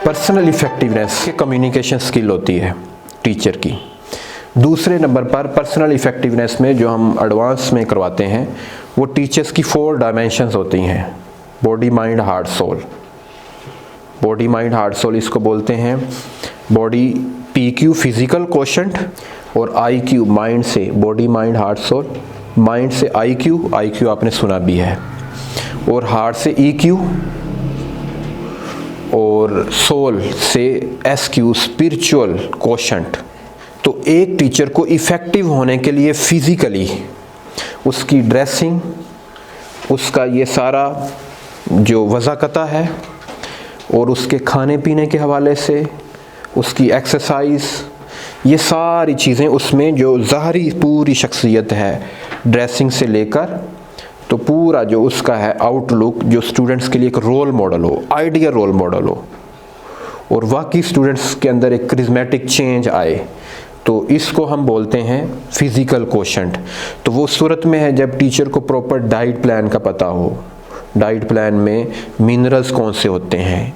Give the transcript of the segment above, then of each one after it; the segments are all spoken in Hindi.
पर्सनल इफ़ेक्टिवनेस की कम्युनिकेशन स्किल होती है टीचर की। दूसरे नंबर पर पर्सनल इफ़ेक्टिवनेस में जो हम एडवांस में करवाते हैं वो टीचर्स की 4 डायमेंशंस होती हैं, body mind heart soul. Body mind heart soul इसको बोलते हैं। बॉडी PQ फिज़िकल कोशेंट और IQ माइंड से, body mind heart soul, mind से IQ आपने सुना भी है, और हार्ट से EQ और सोल से SQ स्पिरिचुअल कोशेंट। तो एक टीचर को इफ़ेक्टिव होने के लिए फिज़िकली उसकी ड्रेसिंग, उसका ये सारा जो वज़ाकता है और उसके खाने पीने के हवाले से, उसकी एक्सरसाइज, ये सारी चीज़ें उसमें जो ज़ाहरी पूरी शख्सियत है ड्रेसिंग से लेकर, तो पूरा जो उसका है आउटलुक जो स्टूडेंट्स के लिए एक रोल मॉडल हो, आइडियल रोल मॉडल हो, और वाकई स्टूडेंट्स के अंदर एक करिश्मेटिक चेंज आए, तो इसको हम बोलते हैं फिज़िकल कोशेंट। तो वो सूरत में है जब टीचर को प्रॉपर डाइट प्लान का पता हो, डाइट प्लान में मिनरल्स कौन से होते हैं,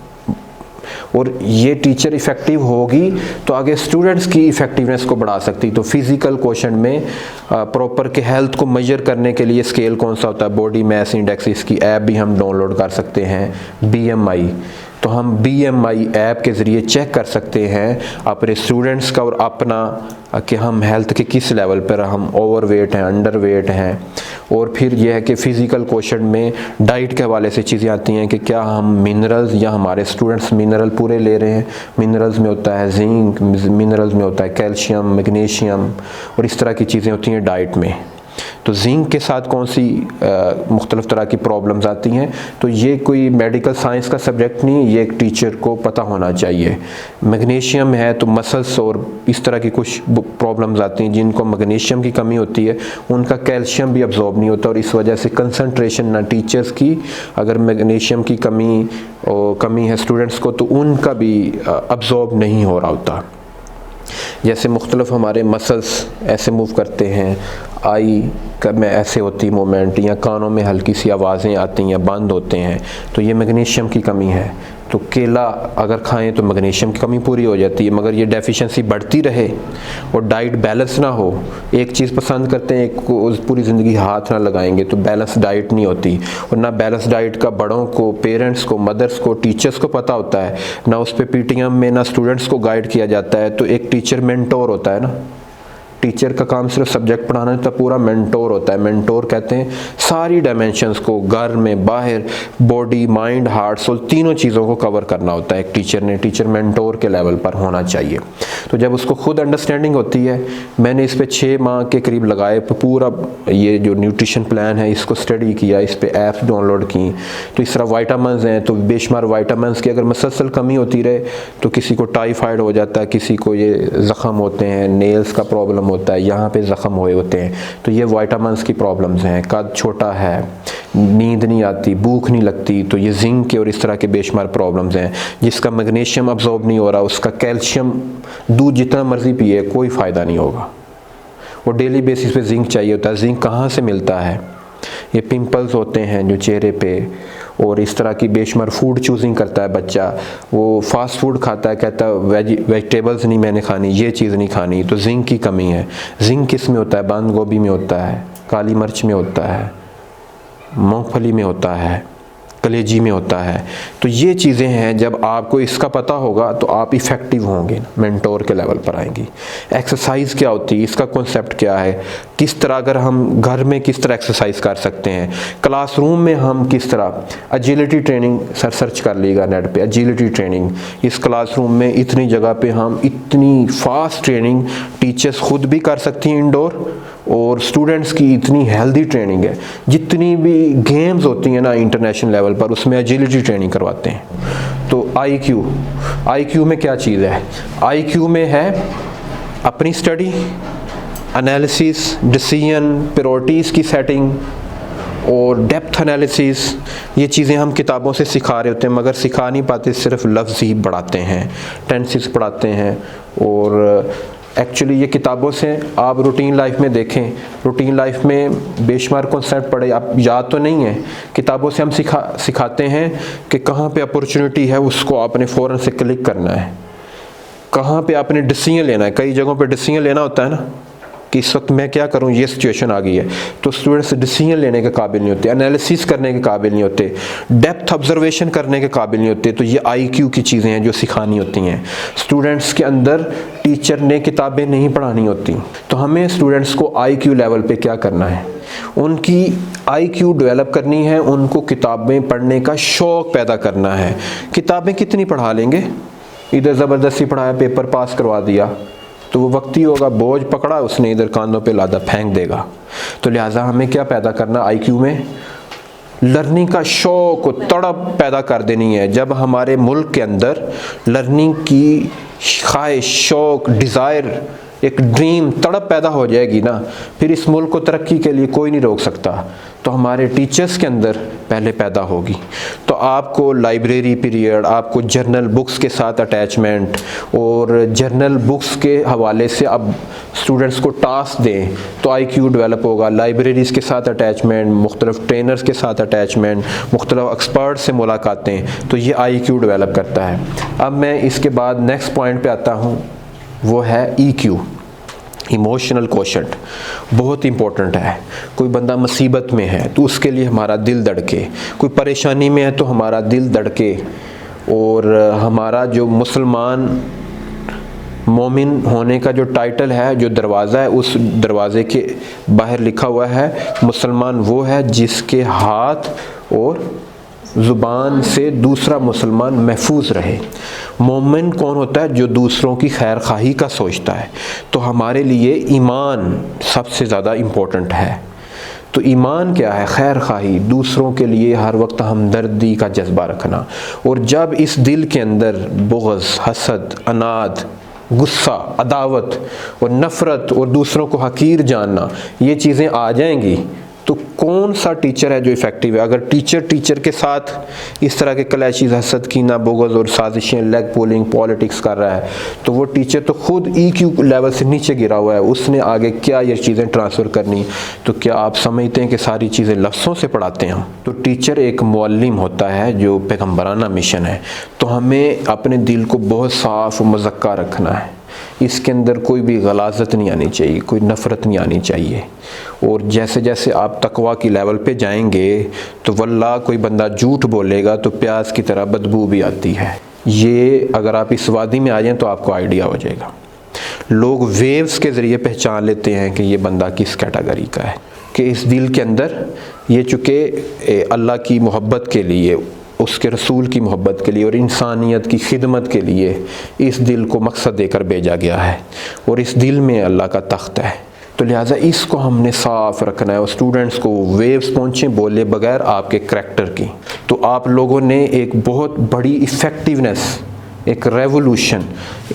और ये टीचर इफ़ेक्टिव होगी तो आगे स्टूडेंट्स की इफ़ेक्टिवनेस को बढ़ा सकती। तो फिज़िकल कोशेंट में प्रॉपर के हेल्थ को मेजर करने के लिए स्केल कौन सा होता है, बॉडी मास इंडेक्स, इसकी ऐप भी हम डाउनलोड कर सकते हैं, BMI। तो हम BMI ऐप के ज़रिए चेक कर सकते हैं अपने स्टूडेंट्स का और अपना कि हम हेल्थ के किस लेवल पर हम ओवरवेट हैं, अंडरवेट हैं। और फिर यह है कि फ़िज़िकल कोशेंट में डाइट के हवाले से चीज़ें आती हैं कि क्या हम मिनरल्स या हमारे स्टूडेंट्स मिनरल पूरे ले रहे हैं। मिनरल्स में होता है जिंक, मिनरल्स में होता है कैल्शियम, मैग्नीशियम, और इस तरह की चीज़ें होती हैं डाइट में। तो जिंक के साथ कौन सी मुख्तलिफ़ तरह की प्रॉब्लम्स आती हैं, तो ये कोई मेडिकल साइंस का सब्जेक्ट नहीं, ये एक टीचर को पता होना चाहिए। मैग्नीशियम है तो मसल्स और इस तरह की कुछ प्रॉब्लम्स आती हैं जिनको मैग्नीशियम की कमी होती है, उनका कैल्शियम भी अब्जॉर्ब नहीं होता, और इस वजह से कंसंट्रेशन ना टीचर्स की, अगर मैग्नीशियम की कमी है स्टूडेंट्स को तो उनका भी अब्जॉर्ब नहीं हो रहा होता। जैसे मुख्तलिफ हमारे मसल्स ऐसे मूव करते हैं, आई में ऐसे होती मूवमेंट, या कानों में हल्की सी आवाज़ें आती हैं या बंद होते हैं, तो ये मैग्नीशियम की कमी है। तो केला अगर खाएं तो मैग्नीशियम की कमी पूरी हो जाती है। मगर ये डेफिशिएंसी बढ़ती रहे और डाइट बैलेंस ना हो, एक चीज़ पसंद करते हैं, एक को पूरी ज़िंदगी हाथ ना लगाएंगे, तो बैलेंस डाइट नहीं होती। और ना बैलेंस डाइट का बड़ों को, पेरेंट्स को, मदर्स को, टीचर्स को पता होता है, ना उस पर PTM में ना स्टूडेंट्स को गाइड किया जाता है। तो एक टीचर मेंटोर होता है ना, टीचर का काम सिर्फ सब्जेक्ट पढ़ाना है, तो पूरा मेंटोर होता है। मेंटोर कहते हैं सारी डायमेंशंस को, घर में, बाहर, बॉडी माइंड हार्ट सोल, तीनों चीज़ों को कवर करना होता है एक टीचर ने। टीचर मेंटोर के लेवल पर होना चाहिए। तो जब उसको खुद अंडरस्टैंडिंग होती है, मैंने इस पे 6 माह के करीब लगाए, पूरा ये जो न्यूट्रिशन प्लान है इसको स्टडी किया, इस पर ऐप्स डाउनलोड की। तो इस तरह वाइटामिन्स हैं, तो बेशुमार वाइटामिन्स की अगर मुसलसल कमी होती रहे तो किसी को टाइफाइड हो जाता है, किसी को ये ज़ख़म होते हैं, नेल्स का प्रॉब्लम होता है, यहाँ पे ज़ख़म हुए होते हैं, तो ये वाइटामिन्स की प्रॉब्लम्स हैं। कद छोटा है, नींद नहीं आती, भूख नहीं लगती, तो ये जिंक के और इस तरह के बेशुमार प्रॉब्लम्स हैं। जिसका मैग्नीशियम अब्जॉर्ब नहीं हो रहा, उसका कैल्शियम दूध जितना मर्जी पिए कोई फ़ायदा नहीं होगा। वो डेली बेसिस पे जिंक चाहिए होता है। जिंक कहाँ से मिलता है, ये पिंपल्स होते हैं जो चेहरे पे, और इस तरह की बेशुमार फूड चूजिंग करता है बच्चा, वो फास्ट फूड खाता है, कहता है वेजिटेबल्स नहीं मैंने खानी, ये चीज़ नहीं खानी, तो जिंक की कमी है। जिंक किस में होता है, बंद गोभी में होता है, काली मिर्च में होता है, मूंगफली में होता है, कलेजी में होता है। तो ये चीज़ें हैं, जब आपको इसका पता होगा तो आप इफ़ेक्टिव होंगे, मेंटोर के लेवल पर आएंगी। एक्सरसाइज क्या होती है, इसका कॉन्सेप्ट क्या है, किस तरह अगर हम घर में किस तरह एक्सरसाइज कर सकते हैं, क्लासरूम में हम किस तरह, एजिलिटी ट्रेनिंग सर्च कर लीजिएगा नेट पे, एजिलिटी ट्रेनिंग। इस क्लासरूम में इतनी जगह पे हम इतनी फास्ट ट्रेनिंग टीचर्स खुद भी कर सकती हैं इंडोर, और स्टूडेंट्स की इतनी हेल्दी ट्रेनिंग है। जितनी भी गेम्स होती हैं ना इंटरनेशनल लेवल पर, उसमें एजिलिटी ट्रेनिंग करवाते हैं। तो IQ में क्या चीज़ है, IQ में है अपनी स्टडी, एनालिसिस, डिसीजन, प्रायोरिटीज़ की सेटिंग और डेप्थ एनालिसिस। ये चीज़ें हम किताबों से सिखा रहे होते हैं, मगर सिखा नहीं पाते, सिर्फ लफ्ज़ ही पढ़ाते हैं, टेंसेस पढ़ाते हैं, और एक्चुअली ये किताबों से आप रूटीन लाइफ में देखें, रूटीन लाइफ में बेशुमार कॉन्सेप्ट पढ़े, आप याद तो नहीं है, किताबों से हम सिखाते हैं कि कहाँ पे अपॉर्चुनिटी है उसको आपने फ़ौरन से क्लिक करना है, कहाँ पे आपने डिसीजन लेना है। कई जगहों पे डिसीजन लेना होता है ना कि इस वक्त मैं क्या करूं, ये सिचुएशन आ गई है, तो स्टूडेंट्स डिसीजन लेने के काबिल नहीं होते, एनालिसिस करने के काबिल नहीं होते, डेप्थ ऑब्जर्वेशन करने के काबिल नहीं होते। तो ये IQ की चीज़ें हैं जो सिखानी होती हैं स्टूडेंट्स के अंदर। टीचर ने किताबें नहीं पढ़ानी होती, तो हमें स्टूडेंट्स को IQ लेवल पे क्या करना है, उनकी IQ डेवलप करनी है, उनको किताबें पढ़ने का शौक़ पैदा करना है। किताबें कितनी पढ़ा लेंगे, इधर ज़बरदस्ती पढ़ाया, पेपर पास करवा दिया, तो वो वक्ती होगा, बोझ पकड़ा उसने, इधर कांधों पे लादा, फेंक देगा। तो लिहाजा हमें क्या पैदा करना, IQ में लर्निंग का शौक़, तड़प पैदा कर देनी है। जब हमारे मुल्क के अंदर लर्निंग की ख्वाहिश, शौक़, डिज़ायर, एक ड्रीम, तड़प पैदा हो जाएगी ना, फिर इस मुल्क को तरक्की के लिए कोई नहीं रोक सकता। तो हमारे टीचर्स के अंदर पहले पैदा होगी। तो आपको लाइब्रेरी पीरियड, आपको जर्नल बुक्स के साथ अटैचमेंट, और जर्नल बुक्स के हवाले से अब स्टूडेंट्स को टास्क दें तो IQ डेवलप होगा। लाइब्रेरीज़ के साथ अटैचमेंट, मुख्तलिफ ट्रेनर्स के साथ अटैचमेंट, मुख्तलिफ एक्सपर्ट से मुलाकातें, तो ये IQ डेवलप करता है। अब मैं इसके बाद नेक्स्ट पॉइंट पे आता हूँ, वो है EQ, इमोशनल क्वोशेंट। बहुत इंपॉर्टेंट है। कोई बंदा मुसीबत में है तो उसके लिए हमारा दिल धड़के, कोई परेशानी में है तो हमारा दिल धड़के, और हमारा जो मुसलमान मोमिन होने का जो टाइटल है, जो दरवाज़ा है, उस दरवाज़े के बाहर लिखा हुआ है मुसलमान वो है जिसके हाथ और ज़ुबान से दूसरा मुसलमान महफूज रहे। मोमिन कौन होता है, जो दूसरों की खैर खाही का सोचता है। तो हमारे लिए ईमान सबसे ज़्यादा इम्पोर्टेंट है। तो ईमान क्या है, खैर खाही, दूसरों के लिए हर वक्त हमदर्दी का जज्बा रखना। और जब इस दिल के अंदर बुग़्ज़, हसद, अनाद, गुस्सा, अदावत और नफ़रत और दूसरों को हकीर जानना, ये चीज़ें आ जाएंगी, तो कौन सा टीचर है जो इफ़ेक्टिव है। अगर टीचर के साथ इस तरह के क्लैशेस, हसद, कीना, बुग़्ज़ और साजिशें, लेग पुलिंग, पॉलिटिक्स कर रहा है, तो वो टीचर तो खुद EQ लेवल से नीचे गिरा हुआ है। उसने आगे क्या ये चीज़ें ट्रांसफ़र करनी। तो क्या आप समझते हैं कि सारी चीज़ें लफ्ज़ों से पढ़ाते हैं हम? तो टीचर एक मुअल्लिम होता है जो पैगम्बराना मिशन है। तो हमें अपने दिल को बहुत साफ़ और मुज़क्का रखना है। इसके अंदर कोई भी गलाज़त नहीं आनी चाहिए, कोई नफ़रत नहीं आनी चाहिए। और जैसे जैसे आप तकवा की लेवल पे जाएंगे तो वल्लाह कोई बंदा झूठ बोलेगा तो प्याज की तरह बदबू भी आती है। ये अगर आप इस वादी में आ जाएं तो आपको आइडिया हो जाएगा। लोग वेव्स के ज़रिए पहचान लेते हैं कि ये बंदा किस कैटेगरी का है, कि इस दिल के अंदर ये चूँकि अल्लाह की मोहब्बत के लिए, उसके रसूल की मोहब्बत के लिए और इंसानियत की खिदमत के लिए इस दिल को मकसद देकर भेजा गया है, और इस दिल में अल्लाह का तख्त है। तो लिहाजा इसको हमने साफ़ रखना है। और स्टूडेंट्स को वेव्स पहुँचें बोले बगैर आपके करैक्टर की। तो आप लोगों ने एक बहुत बड़ी इफ़ेक्टिवनेस, एक रेवोल्यूशन,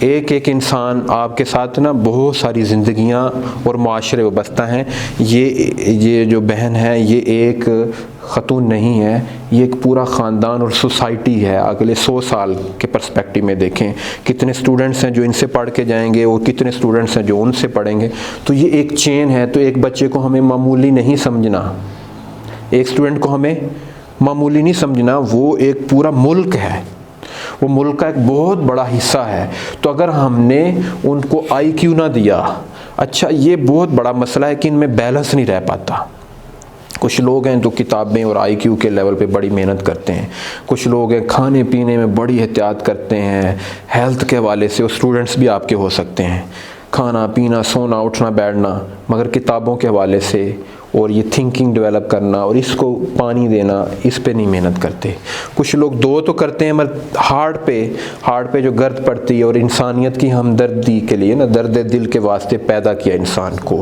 एक इंसान आपके साथ ना बहुत सारी ज़िंदगियाँ और माशरे वाबस्ता हैं। ये जो बहन है ये एक ख़तून नहीं है, ये एक पूरा ख़ानदान और सोसाइटी है। अगले 100 साल के पर्सपेक्टिव में देखें कितने स्टूडेंट्स हैं जो इनसे पढ़ के जाएंगे और कितने स्टूडेंट्स हैं जो उनसे पढ़ेंगे। तो ये एक चेन है। तो एक बच्चे को हमें मामूली नहीं समझना, एक स्टूडेंट को हमें मामूली नहीं समझना, वो एक पूरा मुल्क है, वो मुल्क का एक बहुत बड़ा हिस्सा है। तो अगर हमने उनको IQ ना दिया, अच्छा ये बहुत बड़ा मसला है कि इनमें बैलेंस नहीं रह पाता। कुछ लोग हैं जो किताबें और IQ के लेवल पे बड़ी मेहनत करते हैं, कुछ लोग हैं खाने पीने में बड़ी एहतियात करते हैं, हेल्थ के हवाले से, और स्टूडेंट्स भी आपके हो सकते हैं, खाना पीना, सोना, उठना, बैठना, मगर किताबों के हवाले से और ये थिंकिंग डेवलप करना और इसको पानी देना, इस पे नहीं मेहनत करते। कुछ लोग दो तो करते हैं मगर हार्ट पे जो गर्द पड़ती है, और इंसानियत की हमदर्दी के लिए ना, दर्द दिल के वास्ते पैदा किया इंसान को,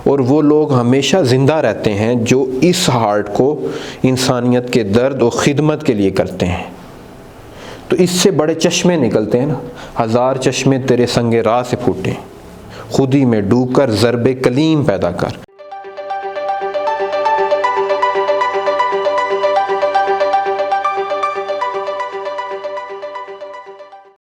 और वो लोग हमेशा ज़िंदा रहते हैं जो इस हार्ट को इंसानियत के दर्द और ख़िदमत के लिए करते हैं। तो इससे बड़े चश्मे निकलते हैं ना, 1000 चश्मे तेरे संगे राह से फूटे, खुदी में डूबकर ज़रबे कलीम पैदा कर।